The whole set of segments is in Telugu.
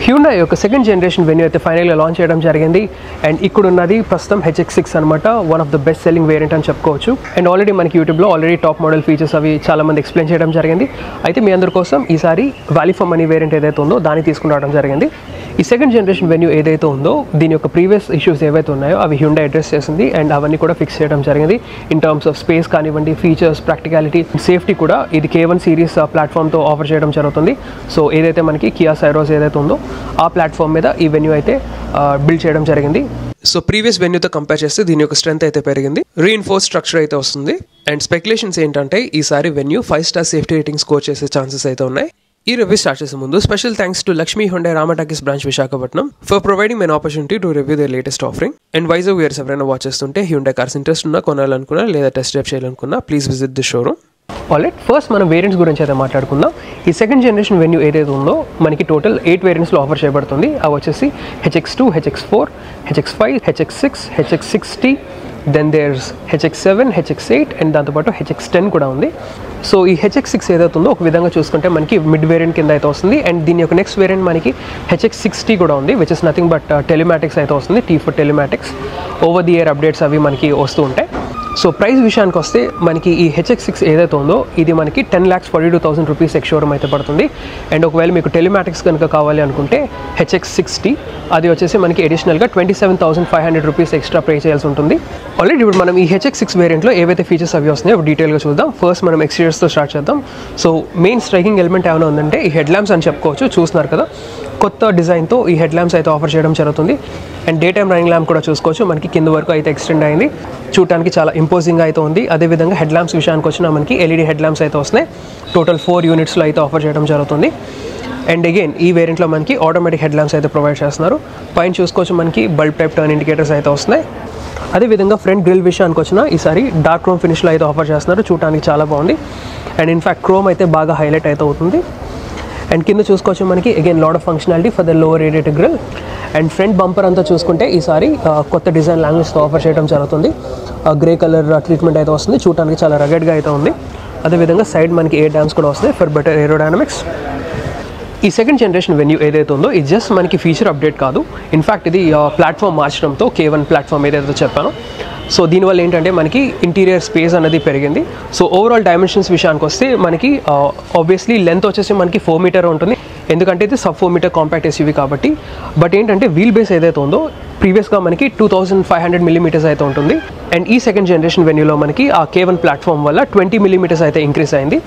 హ్యూండాయ్ యొక్క సెకండ్ జనరేషన్ వెన్యూ అయితే ఫైనల్గా లాంచ్ చేయడం జరిగింది. అండ్ ఇక్కడ ఉన్నది ప్రస్తుతం HX6 అనమాట. One of the best selling variant అని చెప్పుకోవచ్చు. అండ్ ఆల్రెడీ మనకి యూట్యూబ్లో ఆల్రెడీ టాప్ మోడల్ ఫీచర్స్ అవి చాలామంది ఎక్స్ప్లెయిన్ చేయడం జరిగింది. అయితే మీ అందరి కోసం ఈసారి వాల్యూ ఫర్ మనీ వేరియంట్ ఏదైతే ఉందో దాన్ని తీసుకుని రావడం జరిగింది. ఈ సెకండ్ జనరేషన్ వెన్యూ ఏదైతే ఉందో దీని యొక్క ప్రీవియస్ ఇష్యూస్ ఏవైతే ఉన్నాయో అవి హ్యూండాయ్ అడ్రస్ చేసింది. అండ్ అవన్నీ కూడా ఫిక్స్ చేయడం జరిగింది. ఇన్ టర్మ్స్ ఆఫ్ స్పేస్ కానివ్వండి, ఫీచర్స్, ప్రాక్టికాలిటీ, సేఫ్టీ కూడా ఇది K1 సిరీస్ ప్లాట్ఫామ్తో ఆఫర్ చేయడం జరుగుతుంది. సో ఏదైతే మనకి కియా సైరోస్ ఏదైతే ఉందో ఆ ప్లాట్ఫామ్ మీద ఈ వెన్యూ అయితే బిల్డ్ చేయడం జరిగింది. సో ప్రీవియస్ వెన్యూతో కంపేర్ చేస్తే దీని యొక్క స్ట్రెంత్ అయితే పెరిగింది. రీఇన్ఫోర్స్ స్ట్రక్చర్ అయితే వస్తుంది. అండ్ స్పెక్యులేషన్స్ ఏంటంటే ఈసారి Venue 5 star safety rating score చేసే ఛాన్సెస్ అయితే ఉన్నాయి. ఈ రివ్యూ స్టార్ట్ చేసే ముందు special thanks to Lakshmi Hyundai Ramatalkies branch Visakhapatnam for providing men opportunity to review the latest offering. And Vizag viewers ఎవరైనా వాచ్ చేస్తుంటే హ్యుండై కార్స్ ఇంట్రెస్ట్ ఉన్నా, కొనాలనుకున్నా లేదా టెస్ట్ డ్రైవ్ చేయాలనుకున్నా please visit the showroom. Alright, first మనం వేరియంట్స్ గురించి అయితే మాట్లాడుకుందాం. ఈ సెకండ్ జనరేషన్ వెన్యూ ఏదైతే ఉందో మనకి టోటల్ 8 వేరియంట్స్లో ఆఫర్ చేయబడుతుంది. అవి వచ్చేసి HX2, HX4, HX5, HX6, HX60, then there's HX7, HX8 and దాంతోపాటు HX10 కూడా ఉంది. సో ఈ HX6 ఏదైతే ఉందో ఒక విధంగా చూసుకుంటే మనకి మిడ్ వేరియంట్ కింద అయితే వస్తుంది. అండ్ దీని యొక్క నెక్స్ట్ వేరియంట్ మనకి HX60 కూడా ఉంది, which is nothing but telematics అయితే వస్తుంది. T4 telematics over the year updates అవి మనకి వస్తూ ఉంటాయి. సో ప్రైస్ విషయానికి వస్తే మనకి ఈ HX6 ఏదైతే ఉందో ఇది మనకి 10,42,000 రూపీస్ ఎక్స్షోరూమ్ అయితే పడుతుంది. అండ్ ఒకవేళ మీకు టెలిమాటిక్స్ కనుక కావాలి అనుకుంటే HX60 అది వచ్చేసి మనకి అడిషనల్గా 27,500 రూపీస్ ఎక్స్ట్రా పే చేయాల్సి ఉంటుంది. ఆల్రెడీ ఇప్పుడు మనం ఈ HX6 వేరియంట్లో ఏవైతే ఫీచర్స్ అవి వస్తున్నాయో డీటెయిల్గా చూద్దాం. ఫస్ట్ మనం ఎక్స్టీరియర్స్తో స్టార్ట్ చేద్దాం. సో మెయిన్ స్ట్రైకింగ్ ఎలిమెంట్ ఏమైనా ఉందంటే ఈ హెడ్ ల్యాంప్స్ అని చెప్పుకోవచ్చు. చూస్తున్నారు కదా, కొత్త డిజైన్తో ఈ హెడ్ ల్యాంప్స్ అయితే ఆఫర్ చేయడం జరుగుతుంది. And day time running lamp కూడా చూసుకోవచ్చు, మనకి కింద వరకు అయితే ఎక్స్టెండ్ అయింది. చూడటానికి చాలా ఇంపోజింగ్ అయితే ఉంది. అదేవిధంగా హెడ్ ల్యాంప్స్ విషయానికి వచ్చినా మనకి LED హెడ్ ల్యాంప్స్ అయితే వస్తున్నాయి. టోటల్ 4 యూనిట్స్లో అయితే ఆఫర్ చేయడం జరుగుతుంది. అండ్ అగైన్ ఈ వేరియంట్లో మనకి ఆటోమేటిక్ హెడ్ ల్యాంప్స్ అయితే ప్రొవైడ్ చేస్తున్నారు. పైన చూసుకోవచ్చు మనకి బల్బ్ టైప్ టర్న్ ఇండికేటర్స్ అయితే వస్తున్నాయి. అదేవిధంగా ఫ్రంట్ గ్రిల్ విషయానికి వచ్చినా ఈసారి డార్క్ క్రోమ్ ఫినిష్లో అయితే ఆఫర్ చేస్తున్నారు. చూడటానికి చాలా బాగుంది. అండ్ ఇన్ఫ్యాక్ట్ క్రోమ్ అయితే బాగా హైలైట్ అయితే అవుతుంది. అండ్ కింద చూసుకోవచ్చు మనకి again lot of functionality for the lower radiator grille. And front bumper అంతా చూసుకుంటే ఈసారి కొత్త డిజైన్ లాంగ్వేజ్తో ఆఫర్ చేయడం జరుగుతుంది. గ్రే కలర్ ట్రీట్మెంట్ అయితే వస్తుంది. చూడటానికి చాలా రగడ్గా అయితే ఉంది. అదేవిధంగా సైడ్ మనకి ఎయిర్ డ్యామ్స్ కూడా వస్తాయి ఫర్ బెటర్ ఏరోడైనమిక్స్. ఈ సెకండ్ జనరేషన్ వెన్యూ ఏదైతే ఉందో ఇది జస్ట్ మనకి ఫీచర్ అప్డేట్ కాదు. ఇన్ఫ్యాక్ట్ ఇది ప్లాట్ఫామ్ మార్చడంతో K1 ప్లాట్ఫామ్ ఏదైతే చెప్పానో సో దీనివల్ల ఏంటంటే మనకి ఇంటీరియర్ స్పేస్ అనేది పెరిగింది. సో ఓవరాల్ డైమెన్షన్స్ విషయానికి వస్తే మనకి ఆబ్వియస్లీ లెంత్ వచ్చేసి మనకి 4 మీటర్ ఉంటుంది, ఎందుకంటే ఇది సబ్ 4 మీటర్ కాంపాక్ట్ SUV కాబట్టి. బట్ ఏంటంటే వీల్ బేస్ ఏదైతే ఉందో ప్రీవియస్గా మనకి 2500 మిల్లీమీటర్స్ అయితే ఉంటుంది. అండ్ ఈ సెకండ్ జనరేషన్ వెన్యూలో మనకి ఆ K1 ప్లాట్ఫామ్ వల్ల 20 మిల్లీమీటర్స్ అయితే ఇంక్రీస్ అయింది.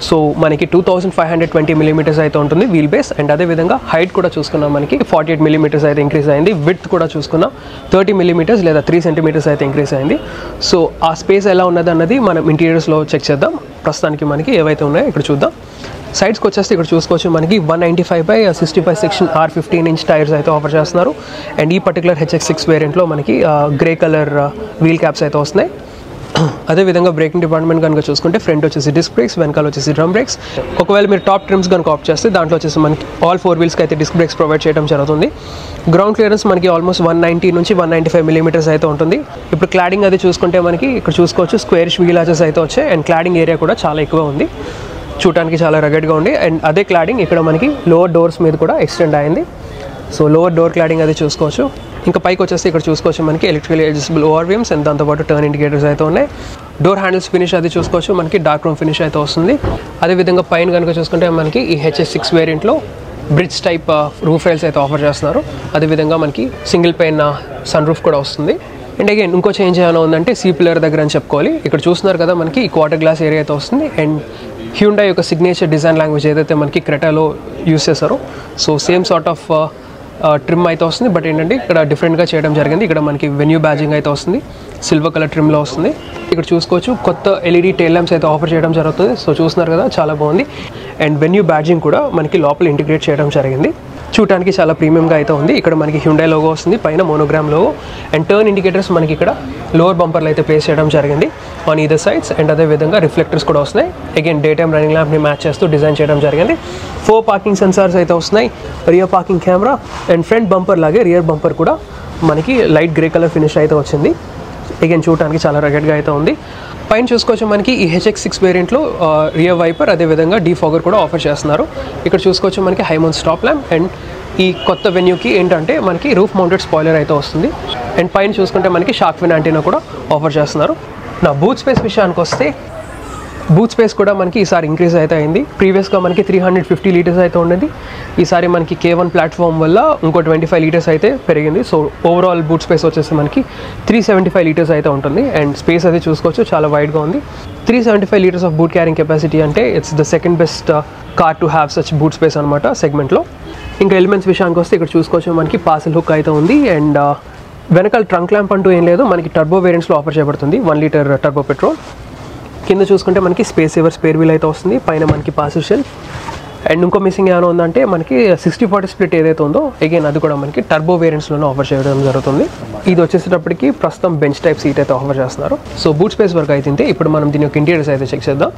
సో మనకి 2520 మిల్లీమీటర్స్ అయితే ఉంటుంది వీల్ బేస్. అండ్ అదేవిధంగా హైట్ కూడా చూసుకున్నాం మనకి 48 మిల్లీమీటర్స్ అయితే ఇంక్రీస్ అయింది. విడ్త్ కూడా చూసుకున్నాం 30 మిల్లీమీటర్స్ లేదా 3 సెంటీమీటర్స్ అయితే ఇంక్రీస్ అయింది. సో ఆ స్పేస్ ఎలా ఉన్నది అన్నది మనం ఇంటీరియర్స్లో చెక్ చేద్దాం. ప్రస్తుతానికి మనకి ఏవైతే ఉన్నాయో ఇక్కడ చూద్దాం. సైడ్స్కి వచ్చేస్తే ఇక్కడ చూసుకోవచ్చు మనకి 195/65 సెక్షన్ R15 ఇంచ్ టైర్స్ అయితే ఆఫర్ చేస్తున్నారు. అండ్ ఈ పర్టికులర్ HX6 వేరియంట్లో మనకి గ్రే కలర్ వీల్ క్యాప్స్ అయితే వస్తున్నాయి. అదేవిధంగా బ్రేకింగ్ డిపార్ట్మెంట్ కనుక చూసుకుంటే ఫ్రంట్ వచ్చేసి డిస్క్ బ్రేక్స్, వెనకాల వచ్చేసి డ్రమ్ బ్రేక్స్. ఒకవేళ మీరు టాప్ ట్రిమ్స్ కనుక ఆప్ట్ చేస్తే దాంట్లో వచ్చేసి మనకి ఆల్ 4 వీల్స్కి అయితే డిస్క్ బ్రేక్స్ ప్రొవైడ్ చేయడం జరుగుతుంది. గ్రౌండ్ క్లియరెన్స్ మనకి ఆల్మోస్ట్ 190 నుంచి 195 మిల్లీమీటర్స్ అయితే ఉంటుంది. ఇప్పుడు క్లాడింగ్ అది చూసుకుంటే మనకి ఇక్కడ చూసుకోవచ్చు స్క్వేరిష్ వీల్ ఆర్చెస్ అయితే వచ్చాయి. అండ్ క్లాడింగ్ ఏరియా కూడా చాలా ఎక్కువ ఉంది, చూడటానికి చాలా రగడ్గా ఉంది. అండ్ అదే క్లాడింగ్ ఇక్కడ మనకి లోవర్ డోర్స్ మీద కూడా ఎక్స్టెండ్ అయింది. సో లోవర్ డోర్ క్లాడింగ్ అది చూసుకోవచ్చు. ఇంకా పైకి వచ్చేసి ఇక్కడ చూసుకోవచ్చు మనకి ఎలక్ట్రికల్ అడ్జస్టబుల్ ఓవర్వీమ్స్ అండ్ దాంతోపాటు టర్న్ ఇండికేటర్స్ అయితే ఉన్నాయి. డోర్ హ్యాండిల్స్ ఫినిష్ అది చూసుకోవచ్చు మనకి డార్క్ రూమ్ ఫినిష్ అయితే వస్తుంది. అదేవిధంగా పైన కనుక చూసుకుంటే మనకి ఈ HX6 వేరియంట్లో బ్రిడ్జ్ టైప్ రూఫ్ రైల్స్ అయితే ఆఫర్ చేస్తున్నారు. అదేవిధంగా మనకి సింగిల్ పైన సన్ రూఫ్ కూడా వస్తుంది. అండ్ అగైన్ ఇంకో చేంజ్ ఏమైనా ఉందంటే సీ పిల్లర్ దగ్గర అని చెప్పుకోవాలి. ఇక్కడ చూస్తున్నారు కదా మనకి ఈ క్వార్టర్ గ్లాస్ ఏరియా అయితే వస్తుంది. అండ్ హ్యూండాయ్ యొక్క సిగ్నేచర్ డిజైన్ లాంగ్వేజ్ ఏదైతే మనకి క్రెటాలో యూస్ చేస్తారో so same sort of trim అయితే వస్తుంది. బట్ ఏంటంటే ఇక్కడ డిఫరెంట్గా చేయడం జరిగింది. ఇక్కడ మనకి వెన్యూ బ్యాజింగ్ అయితే వస్తుంది, సిల్వర్ కలర్ ట్రిమ్లో వస్తుంది. ఇక్కడ చూసుకోవచ్చు కొత్త LED టైల్ ల్యాంప్స్ అయితే ఆఫర్ చేయడం జరుగుతుంది. సో చూస్తున్నారు కదా చాలా బాగుంది. అండ్ వెన్యూ బ్యాజింగ్ కూడా మనకి లోపల ఇంటిగ్రేట్ చేయడం జరిగింది. చూడటానికి చాలా ప్రీమియంగా అయితే ఉంది. ఇక్కడ మనకి హ్యుండై లోగో వస్తుంది, పైన monogram logo. And turn indicators మనకి ఇక్కడ లోవర్ బంపర్లు అయితే ప్లేస్ చేయడం జరిగింది ఆన్ ఈదర్ సైడ్స్. అండ్ అదేవిధంగా రిఫ్లెక్టర్స్ కూడా వస్తున్నాయి. అగైన్ డే టైమ్ రన్నింగ్ ల్యాంప్ని మ్యాచ్ చేస్తూ డిజైన్ చేయడం జరిగింది. 4 పార్కింగ్ సెన్సార్స్ అయితే వస్తున్నాయి, rear parking camera. And front bumper లాగే రియర్ బంపర్ కూడా మనకి లైట్ గ్రే కలర్ ఫినిష్ అయితే వచ్చింది. అగైన్ చూడటానికి చాలా రగడ్గా అయితే ఉంది. పైన చూసుకోవచ్చు మనకి ఈ HX6 వేరియంట్లో రియర్ వైపర్ అదేవిధంగా డీఫాగర్ కూడా ఆఫర్ చేస్తున్నారు. ఇక్కడ చూసుకోవచ్చు మనకి high mount stop lamp and ఈ కొత్త వెన్యూకి ఏంటంటే మనకి రూఫ్ మౌంటెడ్ స్పాయిలర్ అయితే వస్తుంది. అండ్ పైన చూసుకుంటే మనకి షార్క్ ఫిన్ యాంటీనా కూడా ఆఫర్ చేస్తున్నారు. నా బూట్ స్పేస్ విషయానికి వస్తే బూట్ స్పేస్ కూడా మనకి ఈసారి ఇంక్రీజ్ అయితే అయింది. ప్రీవియస్గా మనకి 350 లీటర్స్ అయితే ఉండేది. ఈసారి మనకి K1 ప్లాట్ఫామ్ వల్ల ఇంకో 25 లీటర్స్ అయితే పెరిగింది. సో ఓవరాల్ బూట్ స్పేస్ వచ్చేసి మనకి 375 లీటర్స్ అయితే ఉంటుంది. అండ్ స్పేస్ అది చూసుకోవచ్చు, చాలా వైడ్గా ఉంది. 375 litres of boot carrying capacity అంటే it's the second best car to have such boot space అనమాట సెగ్మెంట్లో. ఇంకా ఎలిమెంట్స్ విషయానికి వస్తే ఇక్కడ చూసుకోవచ్చు మనకి పార్సల్ హుక్ అయితే ఉంది. అండ్ వెనకాల ట్రంక్ ల్యాంప్ అంటూ ఏం లేదు, మనకి టర్బో వేరియంట్స్లో ఆఫర్ చేయబడుతుంది. 1 లీటర్ టర్బో పెట్రోల్. కింద చూసుకుంటే మనకి స్పేస్ సేవర్ స్పేర్ వీల్ అయితే వస్తుంది. పైన మనకి పార్సల్ షెల్ఫ్. అండ్ ఇంకో మిస్సింగ్ ఏమైనా ఉందంటే మనకి 60-40 స్ప్లిట్ ఏదైతే ఉందో అగైన్ అది కూడా మనకి టర్బో వేరియంట్స్లోనే ఆఫర్ చేయడం జరుగుతుంది. ఇది వచ్చేసేటప్పటికి ప్రస్తుతం బెంచ్ టైప్ సీట్ అయితే ఆఫర్ చేస్తున్నారు. సో బూట్ స్పేస్ వరకు అయితే ఇప్పుడు మనం దీని యొక్క ఇంటీరియర్స్ అయితే చెక్ చేద్దాం.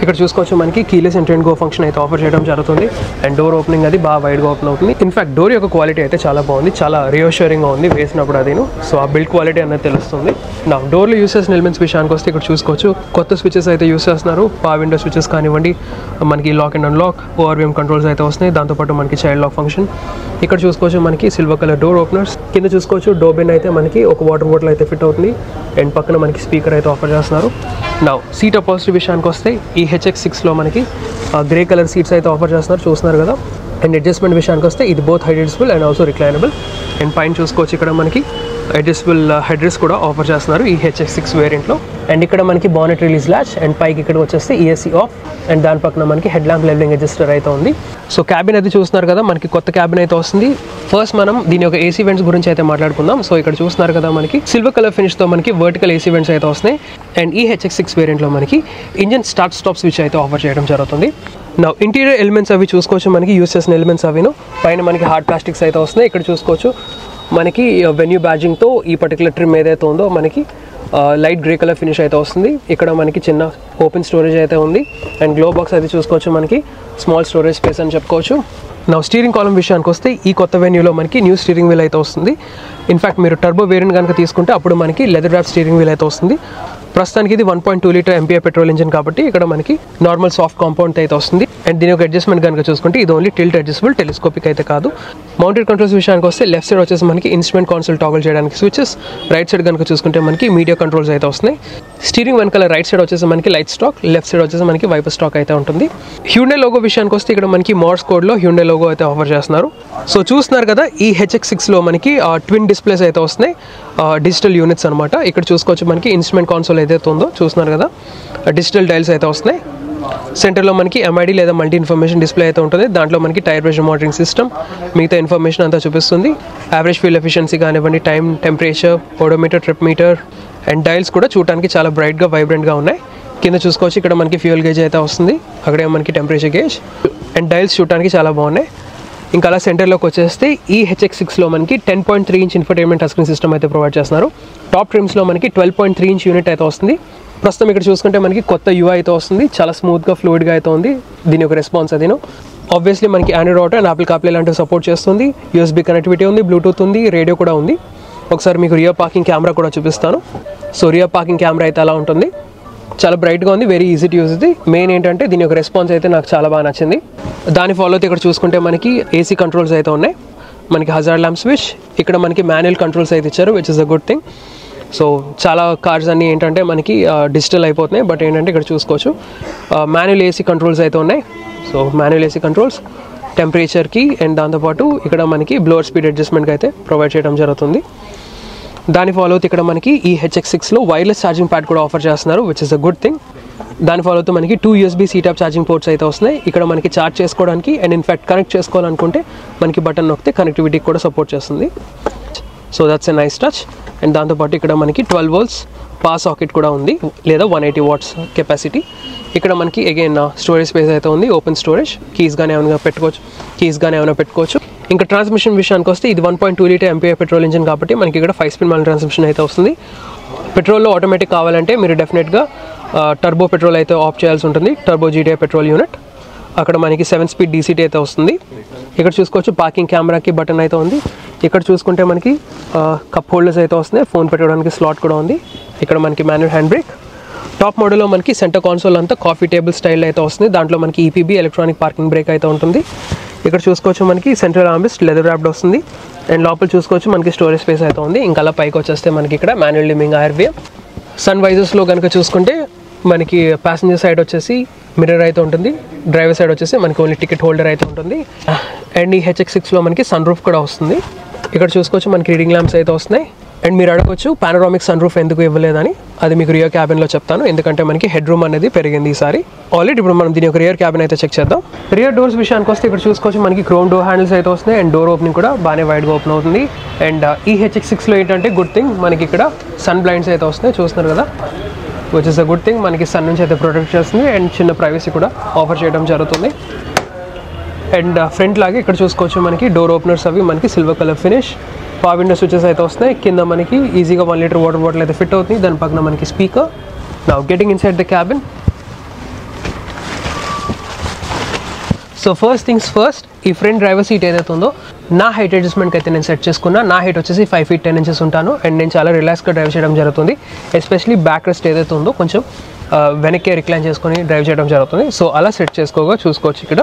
ఇక్కడ చూసుకోవచ్చు మనకి keyless entry and go function అయితే ఆఫర్ చేయడం జరుగుతుంది. అండ్ డోర్ ఓపెనింగ్ అది బాగా వైడ్గా ఓపెన్ అవుతుంది. ఇన్ఫాక్ట్ డోర్ యొక్క క్వాలిటీ అయితే చాలా బాగుంది, చాలా రియోష్యూరింగ్గా ఉంది వేసినప్పుడు అదేను. సో ఆ బిల్డ్ క్వాలిటీ అనేది తెలుస్తుంది. నా డోర్లో యూస్ చేసిన ఎలిమెంట్స్ విషయానికి వస్తే ఇక్కడ చూసుకోవచ్చు కొత్త స్విచెస్ అయితే యూస్ చేస్తున్నారు. పవర్ విండో స్విచెస్ కానివ్వండి, మనకి lock and unlock, ORVM controls అయితే వస్తున్నాయి. దాంతోపాటు మనకి చైల్డ్ లాక్ ఫంక్షన్. ఇక్కడ చూసుకోవచ్చు మనకి సిల్వర్ కలర్ డోర్ ఓపెనర్స్. కింద చూసుకోవచ్చు డోర్ బిన్ అయితే మనకి ఒక వాటర్ బాటిల్ అయితే ఫిట్ అవుతుంది. అండ్ పక్కన మనకి స్పీకర్ అయితే ఆఫర్ చేస్తున్నారు. నా సీట్ అపాజిట్ విషయానికి వస్తే ఈ HX6లో మనకి గ్రే కలర్ సీట్స్ అయితే ఆఫర్ చేస్తున్నారు, చూస్తున్నారు కదా. అండ్ అడ్జస్ట్మెంట్ విషయానికి వస్తే ఇది both height adjustable and also reclinable. And పైన చూసుకోవచ్చు ఇక్కడ మనకి అడ్జస్టబుల్ హెడ్ రెస్ట్ కూడా ఆఫర్ చేస్తున్నారు ఈ HX6 వేరియంట్లో. అండ్ ఇక్కడ మనకి బానెట్ రిలీజ్ లాచ్. అండ్ పైకి ఇక్కడ వచ్చేస్తే ESC ఆఫ్. అండ్ దాని పక్కన మనకి హెడ్ ల్యాంప్ లెవెలింగ్ అడ్జస్టర్ అయితే ఉంది. సో క్యాబిన్ అయితే చూస్తున్నారు కదా, మనకి కొత్త క్యాబిన్ అయితే వస్తుంది. ఫస్ట్ మనం దీని యొక్క AC వెంట్స్ గురించి అయితే మాట్లాడుకుందాం. సో ఇక్కడ చూస్తున్నారు కదా మనకి సిల్వర్ కలర్ ఫినిష్తో మనకి వర్టికల్ AC వెంట్స్ అయితే వస్తున్నాయి. అండ్ ఈ HX6 వేరియంట్లో మనకి ఇంజన్ స్టార్ట్ స్టాప్ స్విచ్ అయితే ఆఫర్ చేయడం జరుగుతుంది. నా ఇంటీరియర్ ఎలిమెంట్స్ అవి చూసుకోవచ్చు మనకి యూస్ చేసిన ఎలిమెంట్స్ అవిను. పైన మనకి హార్డ్ ప్లాస్టిక్స్ అయితే వస్తున్నాయి. ఇక్కడ చూసుకోవచ్చు మనకి వెన్యూ బ్యాడ్జింగ్తో ఈ పర్టికులర్ ట్రిమ్ ఏదైతే ఉందో మనకి లైట్ గ్రే కలర్ ఫినిష్ అయితే వస్తుంది. ఇక్కడ మనకి చిన్న ఓపెన్ స్టోరేజ్ అయితే ఉంది. అండ్ గ్లో బాక్స్ అయితే చూసుకోవచ్చు మనకి స్మాల్ స్టోరేజ్ స్పేస్ అని చెప్పుకోవచ్చు. నా స్టీరింగ్ కాలమ్ విషయానికి వస్తే ఈ కొత్త వెన్యూలో మనకి న్యూ స్టీరింగ్ వీల్ అయితే వస్తుంది. ఇన్ఫాక్ట్ మీరు టర్బో వేరియంట్ కనుక తీసుకుంటే అప్పుడు మనకి లెదర్ ర్యాప్ స్టీరింగ్ వీల్ అయితే వస్తుంది. ప్రస్తుతానికి ఇది 1.2 లీటర్ MPI పెట్రోల్ ఇంజిన్ కాబట్టి ఇక్కడ మనకి నార్మల్ సాఫ్ట్ కాంపౌండ్ అయితే వస్తుంది. అండ్ దీని యొక్క అడ్జస్ట్మెంట్ కనుక చూసుకుంటే ఇది ఓన్లీ టిల్ట్ అడ్జస్టబుల్, టెలిస్కోపిక్ అయితే కాదు. మౌంటెడ్ కంట్రోల్స్ విషయానికి వస్తే లెఫ్ట్ సైడ్ వచ్చేసి మనకి ఇన్స్ట్రుమెంట్ కాన్సోల్ టాగల్ చేయడానికి స్విచెస్. రైట్ సైడ్ కనుక చూసుకుంటే మనకి మీడియా కంట్రోల్స్ అయితే వస్తున్నాయి. స్టీరింగ్ వెనకాల రైట్ సైడ్ వచ్చేసి మనకి లైట్ స్టాక్, లెఫ్ట్ సైడ్ వచ్చేసి మనకి వైపర్ స్టాక్ అయితే ఉంటుంది. హ్యూండే లోగో విషయానికి వస్తే ఇక్కడ మనకి మోర్స్ కోడ్లో హ్యూండే లోగో అయితే ఆఫర్ చేస్తున్నారు. సో చూస్తున్నారు కదా ఈ HX6లో మనకి ట్విన్ డిస్ప్లేస్ అయితే వస్తున్నాయి, డిజిటల్ యూనిట్స్ అనమాట. ఇక్కడ చూసుకోవచ్చు మనకి ఇన్స్ట్రుమెంట్ కాన్సోల్ ఏదైతే ఉందో చూస్తున్నారు కదా, డిజిటల్ డైల్స్ అయితే వస్తున్నాయి. సెంటర్లో మనకి MID లేదా మల్టీ ఇన్ఫర్మేషన్ డిస్ప్లే అయితే ఉంటుంది. దాంట్లో మనకి టైర్ ప్రెషర్ మానిటరింగ్ సిస్టమ్, మిగతా ఇన్ఫర్మేషన్ అంతా చూపిస్తుంది. యావరేజ్ ఫ్యూల్ ఎఫిషియన్సీ కానివ్వండి, time, temperature, odometer, trip meter. And dials కూడా చూడడానికి చాలా బ్రైట్గా వైబ్రెంట్గా ఉన్నాయి. కింద చూసుకోవచ్చు ఇక్కడ మనకి ఫ్యూయల్ గేజ్ అయితే వస్తుంది, అక్కడే మనకి టెంపరేచర్ గేజ్. అండ్ డైల్స్ చూడడానికి చాలా బాగున్నాయి. ఇంకా అలా సెంటర్లోకి వచ్చేస్తే ఈ HX6లో మనకి 10.3 inch infotainment touch screen system అయితే ప్రొవైడ్ చేస్తున్నారు. టాప్ ట్రిమ్స్లో మనకి 12.3 ఇంచ్ యూనిట్ అయితే వస్తుంది. ప్రస్తుతం ఇక్కడ చూసుకుంటే మనకి కొత్త UI అయితే వస్తుంది, చాలా స్మూత్గా ఫ్లూయిడ్గా అయితే ఉంది దీని యొక్క రెస్పాన్స్ అదిను. ఆబ్వియస్లీ మనకి Android auto and Apple CarPlay లాంటివి సపోర్ట్ చేస్తుంది. USB కనెక్టివిటీ ఉంది, బ్లూటూత్ ఉంది, రేడియో కూడా ఉంది. ఒకసారి మీకు రియర్ పార్కింగ్ కెమెరా కూడా చూపిస్తాను. సో రియర్ పార్కింగ్ కెమెరా అయితే అలా ఉంటుంది, చాలా బ్రైట్గా ఉంది, వెరీ ఈజీ టు యూజ్. ఇది మెయిన్ ఏంటంటే దీని యొక్క రెస్పాన్స్ అయితే నాకు చాలా బాగా నచ్చింది. దాని ఫాలో అయితే ఇక్కడ చూసుకుంటే మనకి AC కంట్రోల్స్ అయితే ఉన్నాయి, మనకి హజార్డ్ ల్యాంప్ స్విచ్. ఇక్కడ మనకి మాన్యువల్ కంట్రోల్స్ అయితే ఇచ్చారు, which is a good thing. So చాలా కార్స్ అన్నీ ఏంటంటే మనకి డిజిటల్ అయిపోతున్నాయి, బట్ ఏంటంటే ఇక్కడ చూసుకోవచ్చు మాన్యువల్ AC కంట్రోల్స్ అయితే ఉన్నాయి. సో మాన్యువల్ AC కంట్రోల్స్, టెంపరేచర్కి అండ్ దాంతోపాటు ఇక్కడ మనకి బ్లోవర్ స్పీడ్ అడ్జస్ట్మెంట్కి అయితే ప్రొవైడ్ చేయడం జరుగుతుంది. దాని ఫాలో అవుతూ ఇక్కడ మనకి ఈ HX6లో వైర్లెస్ ఛార్జింగ్ ప్యాడ్ కూడా ఆఫర్ చేస్తున్నారు, which is a good thing. దాని ఫాలో అవుతూ మనకి 2 USB C-Type ఛార్జింగ్ పోర్ట్స్ అయితే వస్తున్నాయి. ఇక్కడ మనకి ఛార్జ్ చేసుకోవడానికి అండ్ ఇన్ఫాక్ట్ కనెక్ట్ చేసుకోవాలనుకుంటే మనకి బటన్ నొక్కితే కనెక్టివిటీకి కూడా సపోర్ట్ చేస్తుంది. So that's a nice touch. And దాంతోపాటు ఇక్కడ మనకి 12 volts పవర్ సాకెట్ కూడా ఉంది, లేదా 180 watts కెపాసిటీ. ఇక్కడ మనకి అగైన్ స్టోరేజ్ స్పేస్ అయితే ఉంది, ఓపెన్ స్టోరేజ్. కీస్ కానీ ఏమైనా పెట్టుకోవచ్చు. ఇంకా ట్రాన్స్మిషన్ విషయానికి వస్తే ఇది 1.2 లీటర్ MPI పెట్రోల్ ఇంజిన్ కాబట్టి మనకి ఇక్కడ 5-speed మాన్యువల్ ట్రాన్స్మిషన్ అయితే వస్తుంది. పెట్రోల్లో ఆటోమేటిక్ కావాలంటే మీరు డెఫినెట్గా టర్బో పెట్రోల్ అయితే ఆఫ్ చేయాల్సి ఉంటుంది, టర్బో GTI పెట్రోల్ యూనిట్. అక్కడ మనకి 7-speed DCT అయితే వస్తుంది. ఇక్కడ చూసుకోవచ్చు పార్కింగ్ కెమెరాకి బటన్ అయితే ఉంది. ఇక్కడ చూసుకుంటే మనకి కప్ హోల్డర్స్ అయితే వస్తున్నాయి, ఫోన్ పెట్టుకోవడానికి స్లాట్ కూడా ఉంది. ఇక్కడ మనకి మాన్యువల్ హ్యాండ్ బ్రేక్. టాప్ మోడల్లో మనకి సెంటర్ కాన్సోల్ అంతా కాఫీ టేబుల్ స్టైల్ అయితే వస్తుంది. దాంట్లో మనకి EPB ఎలక్ట్రానిక్ పార్కింగ్ బ్రేక్ అయితే ఉంటుంది. ఇక్కడ చూసుకోవచ్చు మనకి సెంట్రల్ ఆర్మ్రెస్ట్ లెదర్ ర్యాప్డ్ వస్తుంది. అండ్ లోపల చూసుకోవచ్చు మనకి స్టోరేజ్ స్పేస్ అయితే ఉంది. ఇంకా అలా పైకి వచ్చేస్తే మనకి ఇక్కడ మాన్యువల్ డిమ్మింగ్ ఆర్వే. సన్ వైజర్స్లో కనుక చూసుకుంటే మనకి ప్యాసింజర్ సైడ్ వచ్చేసి మిర్రర్ అయితే ఉంటుంది, డ్రైవర్ సైడ్ వచ్చేసి మనకి ఓన్లీ టికెట్ హోల్డర్ అయితే ఉంటుంది. అండ్ ఈ HX6లో మనకి సన్ రూఫ్ కూడా వస్తుంది. ఇక్కడ చూసుకోవచ్చు మనకి రీడింగ్ ల్యాంప్స్ అయితే వస్తున్నాయి. అండ్ మీరు అడగవచ్చు పానరామిక్ సన్ రూఫ్ ఎందుకు ఇవ్వలేదని. అది మీకు రియర్ క్యాబిన్లో చెప్తాను, ఎందుకంటే మనకి హెడ్ రూమ్ అనేది పెరిగింది ఈసారి. ఆల్రెడీ ఇప్పుడు మనం దీని యొక్క రియర్ క్యాబిన్ అయితే చెక్ చేద్దాం. రియర్ డోర్స్ విషయానికి వస్తే ఇక్కడ చూసుకోవచ్చు మనకి క్రోమ్ డోర్ హ్యాండిల్స్ అయితే వస్తున్నాయి. అండ్ డోర్ ఓపెనింగ్ కూడా బాగానే వైడ్గా ఓపెన్ అవుతుంది. అండ్ ఈ HX6లో ఏంటంటే గుడ్ థింగ్ మనకి ఇక్కడ సన్ బ్లైండ్స్ అయితే వస్తున్నాయి, చూస్తున్నారు కదా, which is a good thing. మనకి సన్ నుంచి అయితే ప్రొటెక్ట్ చేస్తుంది అండ్ చిన్న ప్రైవసీ కూడా ఆఫర్ చేయడం జరుగుతుంది. అండ్ ఫ్రంట్ లాగే ఇక్కడ చూసుకోవచ్చు మనకి డోర్ ఓపెనర్స్ అవి మనకి silver colour finish. Power window switches అయితే వస్తున్నాయి. కింద మనకి ఈజీగా 1 లీటర్ వాటర్ బాటిల్ అయితే ఫిట్ అవుతుంది. దాని పక్కన మనకి speaker. Now getting inside the cabin. So first things first, ఈ ఫ్రంట్ డ్రైవర్ సీట్ ఏదైతే ఉందో నా హైట్ అడ్జస్ట్మెంట్కి అయితే నేను సెట్ చేసుకున్నా. నా హైట్ వచ్చేసి 5 feet 10 inches ఉంటాను. అండ్ నేను చాలా రిలాక్స్గా డ్రైవ్ చేయడం జరుగుతుంది. ఎస్పెషలీ బ్యాక్ రెస్ట్ ఏదైతే ఉందో కొంచెం వెనక్కి రిక్లైన్ చేసుకొని డ్రైవ్ చేయడం జరుగుతుంది. సో అలా సెట్ చేసుకోగా చూసుకోవచ్చు. ఇక్కడ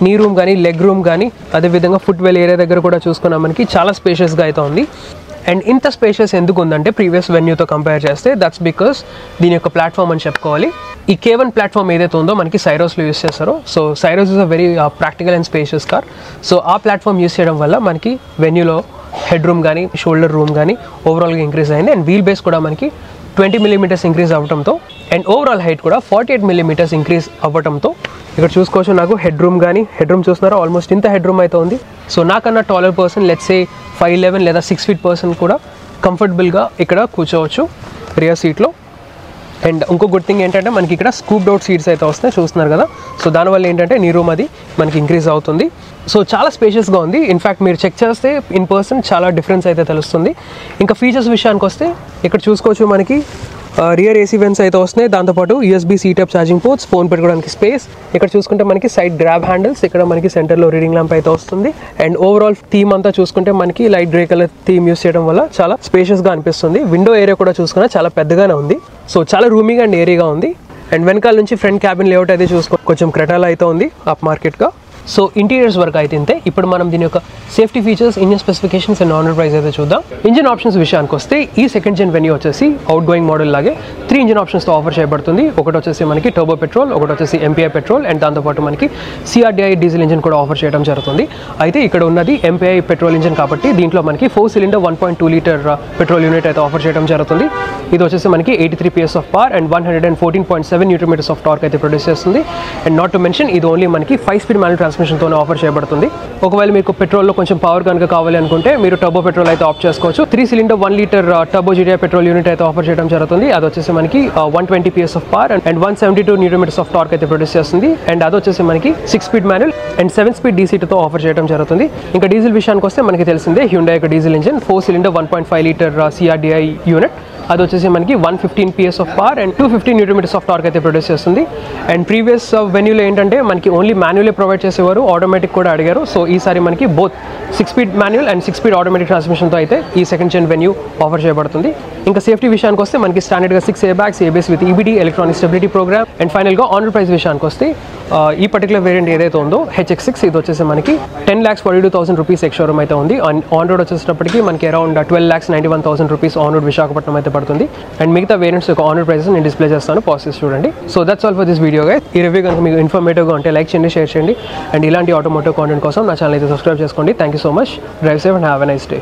నీ రూమ్ కానీ లెగ్ రూమ్ కానీ అదేవిధంగా ఫుట్ వెల్ ఏరియా దగ్గర కూడా చూసుకున్నా మనకి చాలా స్పేషియస్గా అయితే ఉంది. అండ్ ఇంత స్పేషియస్ ఎందుకు ఉందంటే ప్రీవియస్ వెన్యూతో కంపేర్ చేస్తే, దట్స్ బికాస్ దీని యొక్క ప్లాట్ఫామ్ అని చెప్పుకోవాలి. ఈ K1 ప్లాట్ఫామ్ ఏదైతే ఉందో మనకి సైరోస్లో యూస్ చేస్తారో, so Syros is a very practical and spacious car. So ఆ ప్లాట్ఫామ్ యూస్ చేయడం వల్ల మనకి వెన్యూలో హెడ్ రూమ్ కానీ షోల్డర్ రూమ్ కానీ ఓవరాల్గా ఇంక్రీజ్ అయింది. అండ్ వీల్ బేస్ కూడా మనకి 20 millimeters ఇంక్రీజ్ అవ్వడంతో అండ్ ఓవరాల్ హైట్ కూడా 48 millimeters ఇంక్రీజ్ అవ్వడంతో ఇక్కడ చూసుకోవచ్చు నాకు హెడ్ రూమ్ చూస్తున్నారా, ఆల్మోస్ట్ ఇంత హెడ్ రూమ్ అయితే ఉంది. సో నాకన్నా టాలర్ పర్సన్, లెట్స్ సే 5'11" లేదా 6 feet పర్సన్ కూడా కంఫర్టబుల్గా ఇక్కడ కూర్చోవచ్చు రియర్ సీట్లో. అండ్ ఇంకో గుడ్ థింగ్ ఏంటంటే మనకి ఇక్కడ స్కూప్డ్ అవుట్ సీట్స్ అయితే వస్తున్నాయి, చూస్తున్నారు కదా. సో దానివల్ల ఏంటంటే నీ రూమ్ అది మనకి ఇంక్రీజ్ అవుతుంది. సో చాలా స్పేషియస్గా ఉంది. ఇన్ఫ్యాక్ట్ మీరు చెక్ చేస్తే ఇన్ పర్సన్ చాలా డిఫరెన్స్ అయితే తెలుస్తుంది. ఇంకా ఫీచర్స్ విషయానికి వస్తే ఇక్కడ చూసుకోవచ్చు మనకి రియర్ AC వెంట్స్ అయితే వస్తున్నాయి. దాంతోపాటు USB C type charging ports, phone పెట్టుకోవడానికి స్పేస్. ఇక్కడ చూసుకుంటే మనకి సైడ్ గ్రాబ్ హ్యాండిల్స్, ఇక్కడ మనకి సెంటర్లో రీడింగ్ ల్యాంప్ అయితే వస్తుంది. అండ్ ఓవరాల్ థీమ్ అంతా చూసుకుంటే మనకి light grey colour theme use చేయడం వల్ల చాలా స్పేషియస్గా అనిపిస్తుంది. విండో ఏరియా కూడా చూసుకున్నా చాలా పెద్దగానే ఉంది. సో చాలా రూమీగా అండ్ ఏరియాగా ఉంది. అండ్ వెనకాల నుంచి ఫ్రంట్ క్యాబిన్ లేఅవుట్ అయితే చూసుకో కొంచెం క్రెటాల్ అయితే ఉంది అప్ మార్కెట్గా. సో ఇంటీరియర్స్ వరకు అయితే ఇంతే. ఇప్పుడు మనం దీని యొక్క safety features, engine specifications and on road price అయితే చూద్దాం. ఇంజిన్ ఆప్షన్స్ విషయానికి వస్తే ఈ సెకండ్ జెన్ వెన్యూ వచ్చేసి అవుట్ గోయింగ్ మోడల్ లాగే 3 ఇంజిన్ ఆప్షన్స్తో ఆఫర్ చేయబడుతుంది. ఒకటి వచ్చేసి మనకి టర్బో పెట్రోల్, ఒకటి వచ్చేసి MPI పెట్రోల్, అండ్ దాంతోపాటు మనకి CRDI డీజిల్ ఇంజిన్ కూడా ఆఫర్ చేయడం జరుగుతుంది. అయితే ఇక్కడ ఉన్నది MPI పెట్రోల్ ఇంజిన్ కాబట్టి దీంట్లో మనకి 4-cylinder 1.2 liter పెట్రోల్ యూనిట్ అయితే ఆఫర్ చేయడం జరుగుతుంది. ఇది వచ్చేసి మనకి 83 PS of power and 114.7 Nm of torque అయితే ప్రొడ్యూస్ చేస్తుంది. అండ్ నాట్ టు మెన్షన్ ఇది ఓన్లీ మనకి 5-speed మాన్యువల్ ట్రాన్స్మిషన్తోనే ఆఫర్ చేయబడుతుంది. ఒకవేళ మీకు పెట్రోల్లో కొంచెం పవర్ కనుక కావాలి అనుకుంటే మీరు టర్బో పెట్రోల్ అయితే ఆఫ్ చేసుకోవచ్చు. 3-cylinder 1 liter turbo GDI petrol unit అయితే ఆఫర్ చేయడం జరుగుతుంది. అది వచ్చేసి మనకి 120 PS of power and 172 Nm of torque అయితే ప్రొడ్యూస్ చేస్తుంది. అండ్ అది వచ్చేసి మనకి 6-speed manual and 7-speed DC2తో offer చేయడం జరుగుతుంది. ఇంకా డీజిల్ విషయానికి వస్తే మనకి తెలిసిందే హ్యుండాయ్ యొక్క diesel engine 4-cylinder 1.5 liter CRDI unit. అది వచ్చేసి మనకి 115 PS of power and 250 Nm of torque అయితే ప్రొడ్యూస్ చేస్తుంది. అండ్ ప్రీవియస్ వెన్యూలో ఏంటంటే మనకి ఓన్లీ మాన్యువలే ప్రొవైడ్ చేసేవారు, ఆటోమేటిక్ కూడా అడిగారు. సో ఈసారి మనకి both 6-speed manual and 6-speed automatic ట్రాన్స్మిషన్తో అయితే ఈ సెకండ్ జెన్ వెన్యూ ఆఫర్ చేయబడుతుంది. ఇంకా సేఫ్టీ విషయానికి వస్తే మనకి స్టాండర్డ్గా 6 airbags, ABS with EBD, electronic stability program. And ఫైనల్గా ఆన్ రోడ్ ప్రైస్ విషయానికి వస్తే ఈ పర్టికులర్ వేరియంట్ ఏదైతే ఉందో HX6 ఇది వచ్చేసి మనకి 10,42,000 rupees ఎక్స్షోరూమ్ అయితే ఉంది. ఆన్ రోడ్ వచ్చేటప్పటికి మనకి around 12,91,000 rupees on road Visakhapatnam అయితే పడుతుంది. అండ్ మిగతా వేరియంట్స్ యొక్క ఆన్ రోడ్ ప్రైసెస్ నేను డిస్ప్లే చేస్తాను, పాసెస్ చూడండి. So that's all for this video guys. ఈ రివ్యూ కనుక మీకు ఇన్ఫర్మేటివ్గా ఉంటే లైక్ చేయండి, షేర్ చేయండి. అండ్ ఇలాంటి ఆటోమోటివ్ కాంటెంట్ కోసం నా ఛానల్ అయితే సబ్స్క్రైబ్ చేసుకోండి. Thank you so much. Drive safe and have a nice day.